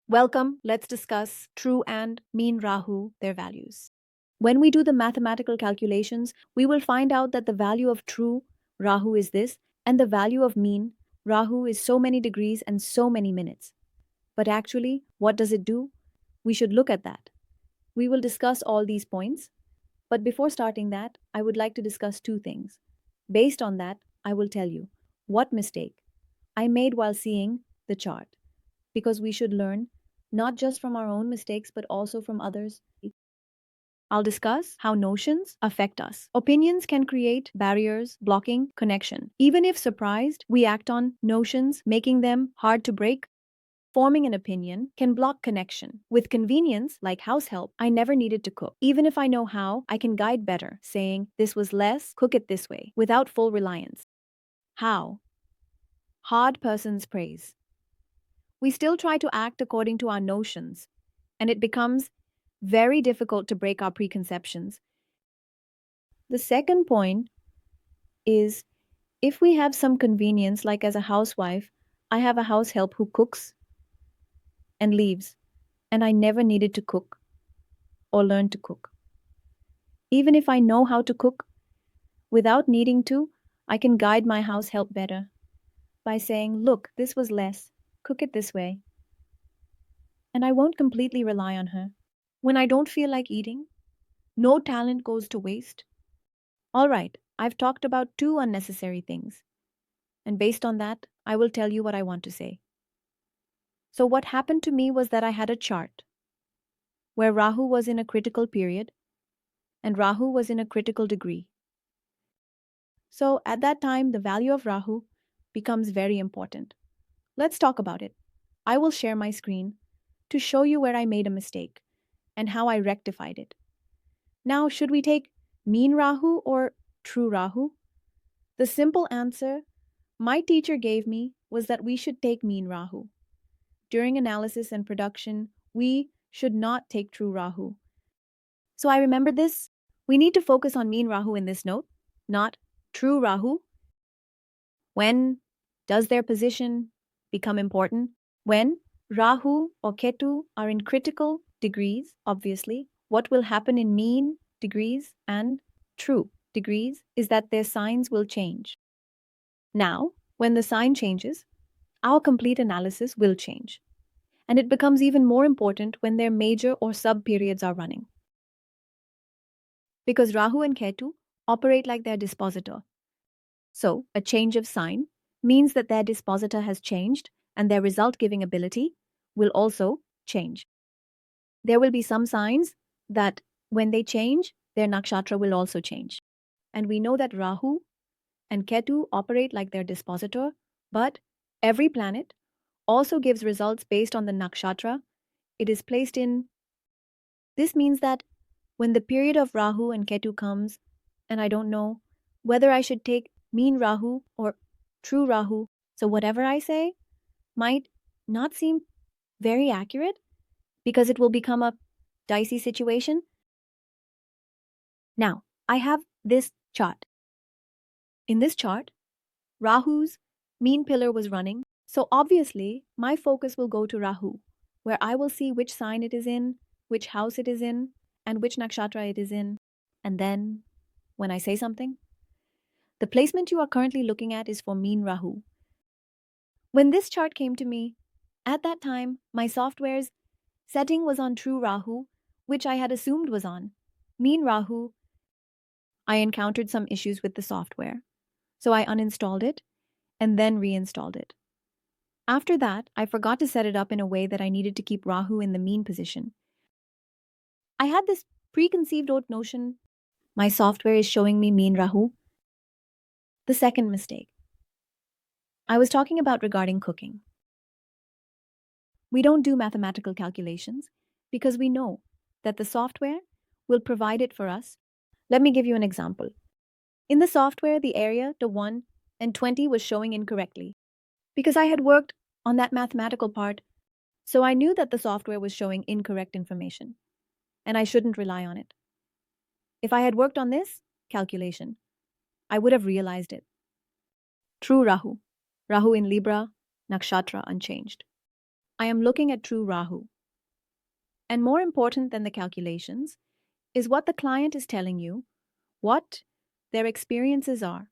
Welcome, let's discuss True and Mean Rahu, their values. When we do the mathematical calculations, we will find out that the value of True Rahu is this, and the value of Mean Rahu is so many degrees and so many minutes. But actually, what does it do? We should look at that. We will discuss all these points. But before starting that, I would like to discuss two things. Based on that, I will tell you what mistake I made while seeing the chart. Because we should learn not just from our own mistakes but also from others. I'll discuss how notions affect us. Opinions can create barriers, blocking connection. Even if surprised, we act on notions, making them hard to break. Forming an opinion can block connection. With convenience, like house help, I never needed to cook. Even if I know how, I can guide better, saying, this was less, cook it this way, without full reliance. How? Hard person's praise. We still try to act according to our notions, and it becomes very difficult to break our preconceptions. The second point is if we have some convenience, like as a housewife, I have a house help who cooks and leaves, and I never needed to cook or learn to cook. Even if I know how to cook, without needing to, I can guide my house help better by saying, look, this was less, cook it this way. And I won't completely rely on her. When I don't feel like eating, no talent goes to waste. All right, I've talked about two unnecessary things. And based on that, I will tell you what I want to say. So, what happened to me was that I had a chart where Rahu was in a critical period and Rahu was in a critical degree. So, at that time, the value of Rahu becomes very important. Let's talk about it. I will share my screen to show you where I made a mistake and how I rectified it. Now, should we take Mean Rahu or True Rahu? The simple answer my teacher gave me was that we should take Mean Rahu. During analysis and production, we should not take True Rahu. So I remembered this. We need to focus on Mean Rahu in this note, not True Rahu. When does their position become important? When Rahu or Ketu are in critical degrees, obviously, what will happen in mean degrees and true degrees is that their signs will change. Now, when the sign changes, our complete analysis will change. And it becomes even more important when their major or sub-periods are running. Because Rahu and Ketu operate like their dispositor. So, a change of sign means that their dispositor has changed and their result-giving ability will also change. There will be some signs that when they change, their nakshatra will also change. And we know that Rahu and Ketu operate like their dispositor, but every planet also gives results based on the nakshatra it is placed in. This means that when the period of Rahu and Ketu comes, and I don't know whether I should take Mean Rahu or True Rahu, so whatever I say might not seem very accurate because it will become a dicey situation. Now, I have this chart. In this chart, Rahu's mean pillar was running, so obviously my focus will go to Rahu, where I will see which sign it is in, which house it is in, and which nakshatra it is in. And then, when I say something, the placement you are currently looking at is for Mean Rahu. When this chart came to me, at that time, my software's setting was on True Rahu, which I had assumed was on Mean Rahu. I encountered some issues with the software, so I uninstalled it and then reinstalled it. After that, I forgot to set it up in a way that I needed to keep Rahu in the mean position. I had this preconceived notion my software is showing me Mean Rahu. The second mistake I was talking about regarding cooking. We don't do mathematical calculations because we know that the software will provide it for us. Let me give you an example. In the software, the area to 1 and 20 was showing incorrectly because I had worked on that mathematical part, so I knew that the software was showing incorrect information, and I shouldn't rely on it. If I had worked on this calculation, I would have realized it. True Rahu. Rahu in Libra, nakshatra unchanged. I am looking at True Rahu. And more important than the calculations is what the client is telling you, what their experiences are.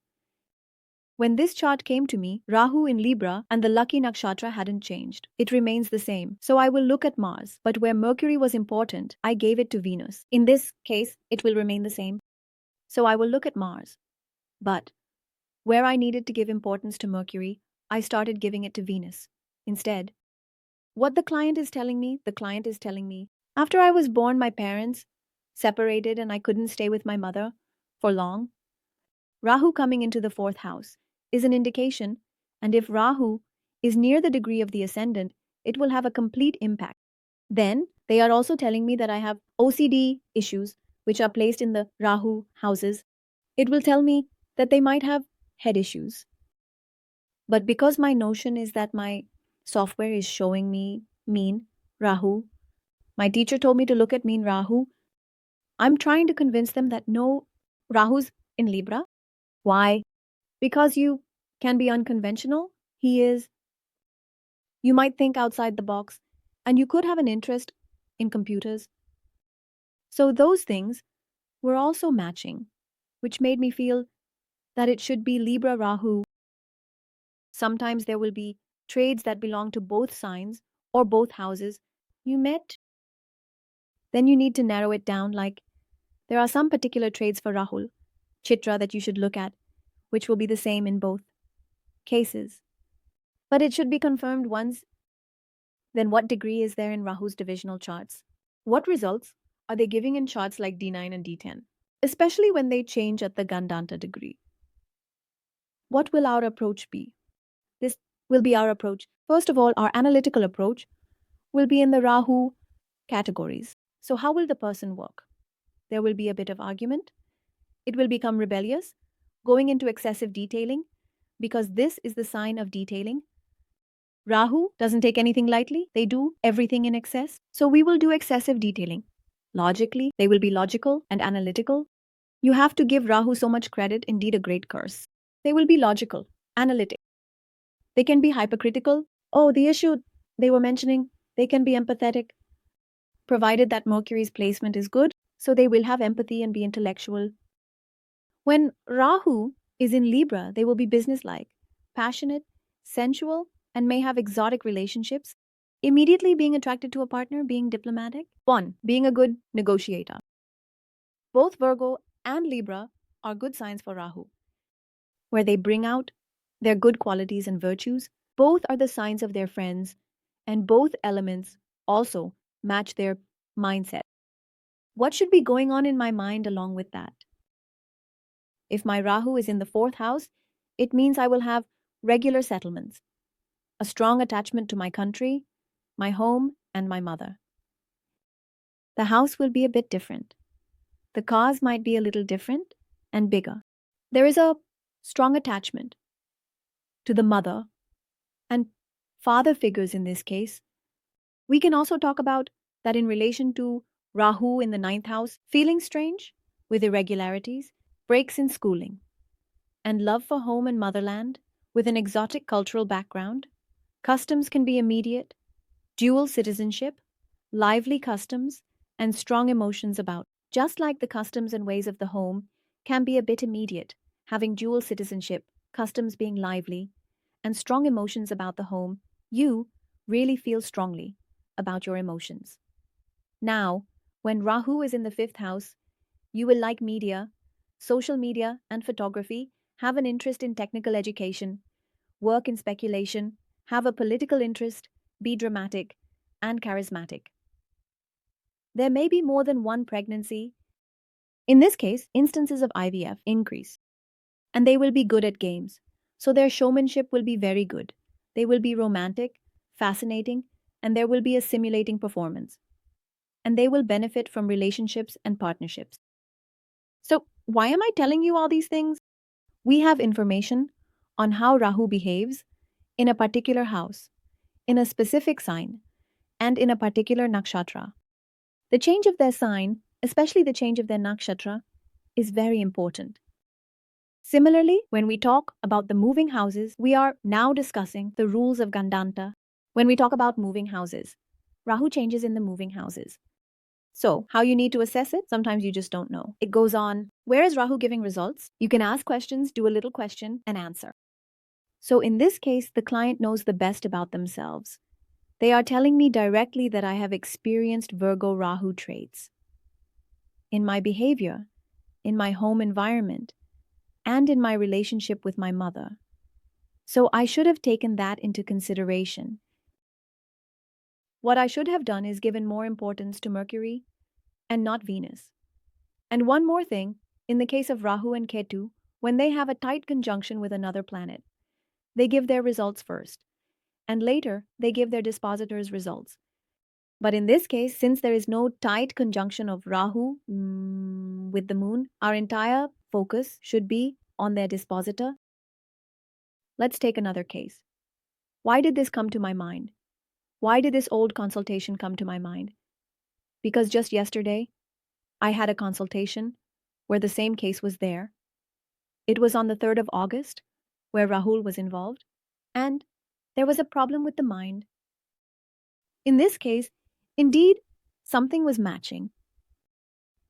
When this chart came to me, Rahu in Libra and the lucky nakshatra hadn't changed. It remains the same. So I will look at Mars, but where Mercury was important, I gave it to Venus. In this case, it will remain the same. So I will look at Mars. But where I needed to give importance to Mercury, I started giving it to Venus. Instead, what the client is telling me, after I was born, my parents separated and I couldn't stay with my mother for long. Rahu coming into the fourth house is an indication, and if Rahu is near the degree of the ascendant, it will have a complete impact. Then they are also telling me that I have OCD issues, which are placed in the Rahu houses. It will tell me that they might have head issues. But because my notion is that my software is showing me mean Rahu, my teacher told me to look at mean Rahu. I'm trying to convince them that no, Rahu's in Libra. Why? Because you can be unconventional. He is. You might think outside the box, and you could have an interest in computers. So those things were also matching, which made me feel that it should be Libra Rahu. Sometimes there will be trades that belong to both signs or both houses. You met. Then you need to narrow it down, like there are some particular trades for Rahul, Chitra, that you should look at, which will be the same in both cases. But it should be confirmed once. Then what degree is there in Rahu's divisional charts? What results are they giving in charts like D9 and D10? Especially when they change at the Gandanta degree. What will our approach be? This will be our approach. First of all, our analytical approach will be in the Rahu categories. So how will the person work? There will be a bit of argument. It will become rebellious, going into excessive detailing, because this is the sign of detailing. Rahu doesn't take anything lightly. They do everything in excess. So we will do excessive detailing. Logically, they will be logical and analytical. You have to give Rahu so much credit, indeed a great curse. They will be logical, analytic. They can be hypercritical. Oh, the issue they were mentioning, they can be empathetic, provided that Mercury's placement is good. So they will have empathy and be intellectual. When Rahu is in Libra, they will be businesslike, passionate, sensual, and may have exotic relationships. Immediately being attracted to a partner, being diplomatic. 1. Being a good negotiator. Both Virgo and Libra are good signs for Rahu, where they bring out their good qualities and virtues. Both are the signs of their friends, and both elements also match their mindset. What should be going on in my mind along with that? If my Rahu is in the fourth house, it means I will have regular settlements, a strong attachment to my country, my home, and my mother. The house will be a bit different. The cars might be a little different and bigger. There is a strong attachment to the mother and father figures in this case. We can also talk about that in relation to Rahu in the ninth house, feeling strange with irregularities, breaks in schooling, and love for home and motherland with an exotic cultural background. Customs can be immediate, dual citizenship, lively customs, and strong emotions about. Just like the customs and ways of the home can be a bit immediate, having dual citizenship, customs being lively, and strong emotions about the home, you really feel strongly about your emotions. Now, when Rahu is in the fifth house, you will like media, social media, and photography, have an interest in technical education, work in speculation, have a political interest, be dramatic, and charismatic. There may be more than one pregnancy. In this case, instances of IVF increase. And they will be good at games. So their showmanship will be very good. They will be romantic, fascinating, and there will be a simulating performance. And they will benefit from relationships and partnerships. So why am I telling you all these things? We have information on how Rahu behaves in a particular house, in a specific sign, and in a particular nakshatra. The change of their sign, especially the change of their nakshatra, is very important. Similarly, when we talk about the moving houses, we are now discussing the rules of Gandanta. When we talk about moving houses, Rahu changes in the moving houses. So, how you need to assess it? Sometimes you just don't know. It goes on. Where is Rahu giving results? You can ask questions, do a little question, and answer. So, in this case, the client knows the best about themselves. They are telling me directly that I have experienced Virgo Rahu traits in my behavior, in my home environment, and in my relationship with my mother. So, I should have taken that into consideration. What I should have done is given more importance to Mercury and not Venus. And one more thing, in the case of Rahu and Ketu, when they have a tight conjunction with another planet, they give their results first, and later they give their dispositor's results. But in this case, since there is no tight conjunction of Rahu with the moon, our entire focus should be on their dispositor. Let's take another case. Why did this come to my mind? Why did this old consultation come to my mind? Because just yesterday, I had a consultation where the same case was there. It was on the 3rd of August, where Rahul was involved, and there was a problem with the mind. In this case, indeed, something was matching.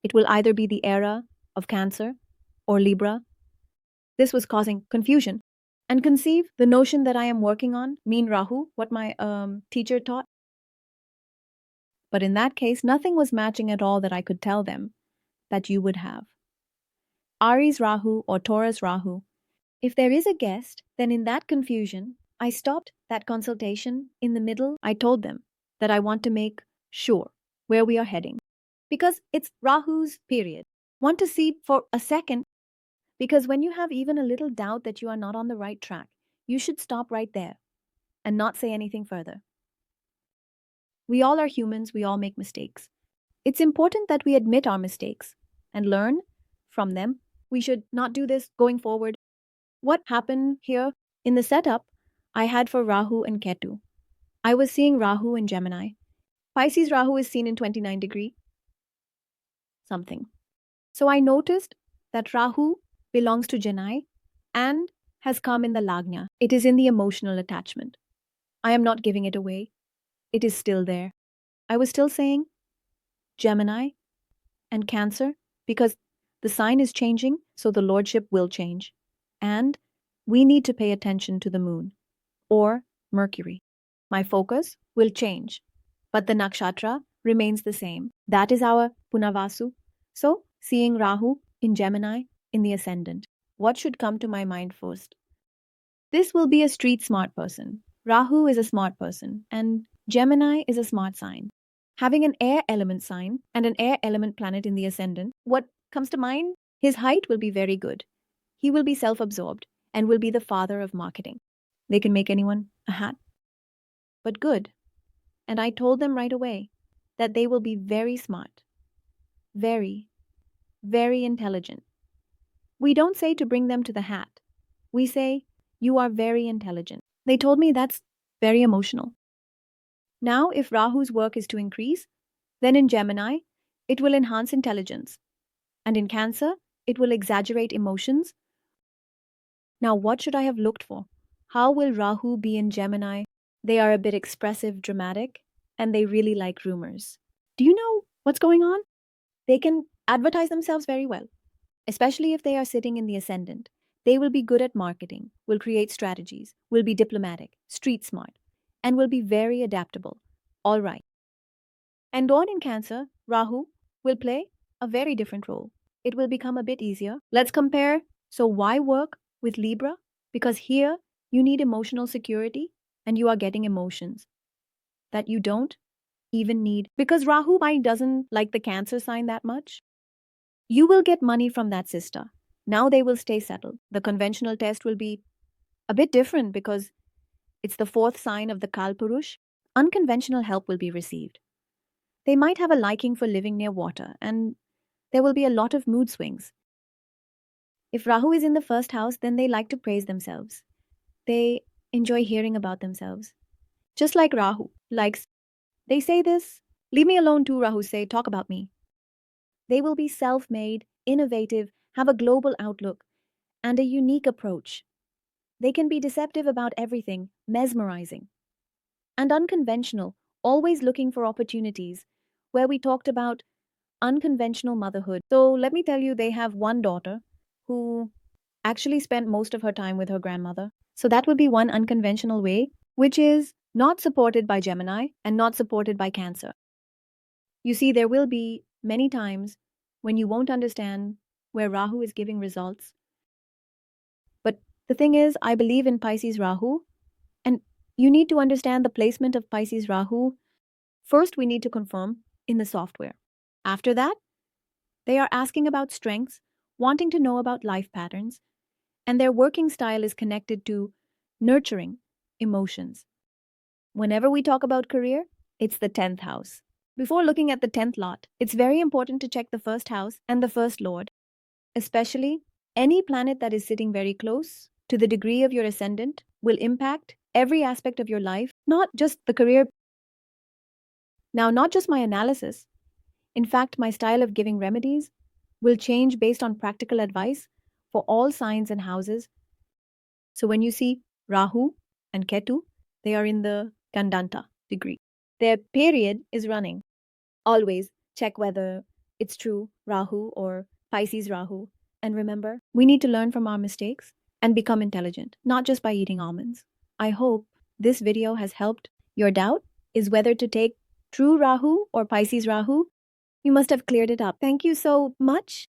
It will either be the era of Cancer or Libra. This was causing confusion. And conceive the notion that I am working on, Mean Rahu, what my teacher taught. But in that case, nothing was matching at all that I could tell them that you would have. Aries Rahu or Taurus Rahu. If there is a guest, then in that confusion, I stopped that consultation in the middle. I told them that I want to make sure where we are heading. Because it's Rahu's period. Want to see for a second, because when you have even a little doubt that you are not on the right track, you should stop right there and not say anything further. We all are humans, we all make mistakes. It's important that we admit our mistakes and learn from them. We should not do this going forward. What happened here in the setup I had for Rahu and Ketu? I was seeing Rahu in Gemini. Pisces Rahu is seen in 29 degree something. So I noticed that Rahu belongs to Gemini and has come in the Lagna. It is in the emotional attachment. I am not giving it away. It is still there. I was still saying Gemini and Cancer because the sign is changing, so the lordship will change. And we need to pay attention to the moon or Mercury. My focus will change, but the nakshatra remains the same. That is our Punavasu. So, seeing Rahu in Gemini in the ascendant, what should come to my mind first? This will be a street smart person. Rahu is a smart person, and Gemini is a smart sign. Having an air element sign and an air element planet in the ascendant, what comes to mind? His height will be very good. He will be self-absorbed and will be the father of marketing. They can make anyone a hat. But good. And I told them right away that they will be very smart. Very, very intelligent. We don't say to bring them to the hat. We say, you are very intelligent. They told me that's very emotional. Now, if Rahu's work is to increase, then in Gemini, it will enhance intelligence. And in Cancer, it will exaggerate emotions. Now, what should I have looked for? How will Rahu be in Gemini? They are a bit expressive, dramatic, and they really like rumors. Do you know what's going on? They can advertise themselves very well, especially if they are sitting in the ascendant. They will be good at marketing, will create strategies, will be diplomatic, street smart, and will be very adaptable. All right. And Dawn in Cancer, Rahu, will play a very different role. It will become a bit easier. Let's compare. So why work with Libra? Because here you need emotional security and you are getting emotions that you don't even need. Because Rahu mind doesn't like the Cancer sign that much. You will get money from that sister. Now they will stay settled. The conventional test will be a bit different because it's the 4th sign of the Kalpurush. Unconventional help will be received. They might have a liking for living near water and there will be a lot of mood swings. If Rahu is in the 1st house, then they like to praise themselves. They enjoy hearing about themselves. Just like Rahu likes, they say this, leave me alone too, Rahu say, talk about me. They will be self-made, innovative, have a global outlook, and a unique approach. They can be deceptive about everything, mesmerizing. And unconventional, always looking for opportunities, where we talked about unconventional motherhood. So let me tell you, they have one daughter who actually spent most of her time with her grandmother. So that would be one unconventional way, which is not supported by Gemini and not supported by Cancer. You see, there will be many times when you won't understand where Rahu is giving results. But the thing is, I believe in Pisces Rahu, and you need to understand the placement of Pisces Rahu. First, we need to confirm in the software. After that, they are asking about strengths, wanting to know about life patterns, and their working style is connected to nurturing emotions. Whenever we talk about career, it's the 10th house. Before looking at the 10th lot, it's very important to check the first house and the first lord, especially any planet that is sitting very close to the degree of your ascendant will impact every aspect of your life, not just the career. Now, not just my analysis, in fact, my style of giving remedies will change based on practical advice for all signs and houses. So when you see Rahu and Ketu, they are in the Gandanta degree. Their period is running. Always check whether it's true Rahu or Pisces Rahu. And remember, we need to learn from our mistakes and become intelligent, not just by eating almonds. I hope this video has helped. Your doubt is whether to take true Rahu or Pisces Rahu. You must have cleared it up. Thank you so much.